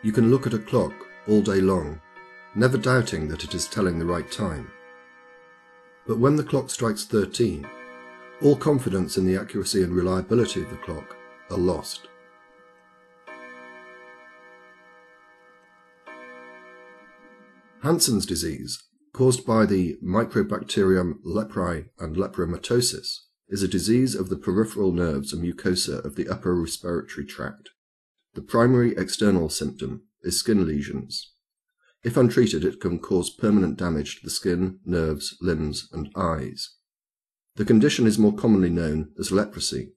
You can look at a clock all day long, never doubting that it is telling the right time. But when the clock strikes 13, all confidence in the accuracy and reliability of the clock are lost. Hansen's disease, caused by the Mycobacterium leprae and lepromatosis, is a disease of the peripheral nerves and mucosa of the upper respiratory tract. The primary external symptom is skin lesions. If untreated, it can cause permanent damage to the skin, nerves, limbs, and eyes. The condition is more commonly known as leprosy.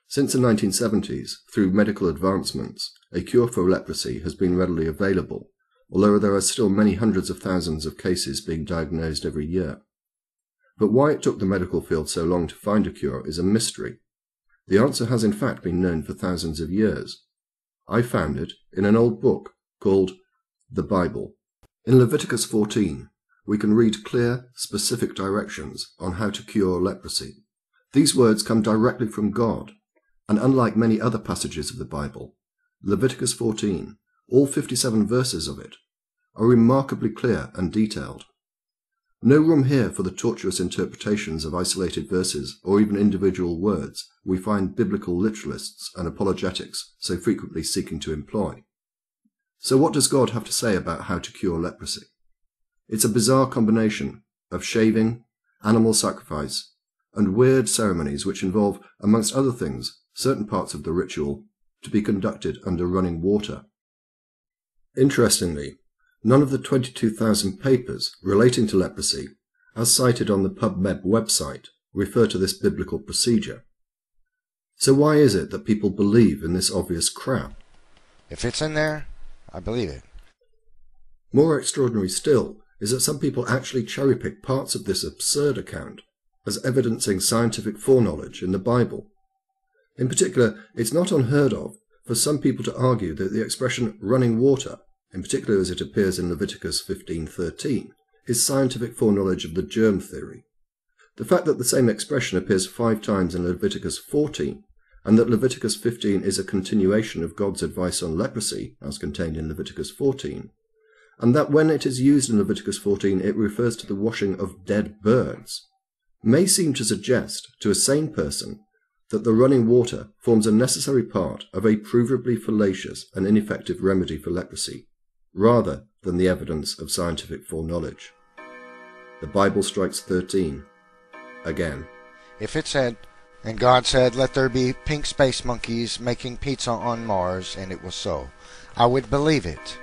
Since the 1970s, through medical advancements, a cure for leprosy has been readily available, although there are still many hundreds of thousands of cases being diagnosed every year. But why it took the medical field so long to find a cure is a mystery. The answer has in fact been known for thousands of years. I found it in an old book called the Bible. In Leviticus 14, we can read clear, specific directions on how to cure leprosy. These words come directly from God, and unlike many other passages of the Bible, Leviticus 14, all 57 verses of it, are remarkably clear and detailed. No room here for the tortuous interpretations of isolated verses or even individual words we find biblical literalists and apologetics so frequently seeking to employ. So what does God have to say about how to cure leprosy? It's a bizarre combination of shaving, animal sacrifice, and weird ceremonies which involve, amongst other things, certain parts of the ritual to be conducted under running water. Interestingly, none of the 22,000 papers relating to leprosy, as cited on the PubMed website, refer to this biblical procedure. So why is it that people believe in this obvious crap? If it's in there, I believe it. More extraordinary still is that some people actually cherry-pick parts of this absurd account as evidencing scientific foreknowledge in the Bible. In particular, it's not unheard of for some people to argue that the expression running water, in particular as it appears in Leviticus 15:13, is scientific foreknowledge of the germ theory. The fact that the same expression appears 5 times in Leviticus 14, and that Leviticus 15 is a continuation of God's advice on leprosy, as contained in Leviticus 14, and that when it is used in Leviticus 14 it refers to the washing of dead birds, may seem to suggest to a sane person that the running water forms a necessary part of a provably fallacious and ineffective remedy for leprosy, rather than the evidence of scientific foreknowledge. The Bible strikes 13 again. If it said, and God said, let there be pink space monkeys making pizza on Mars, and it was so, I would believe it.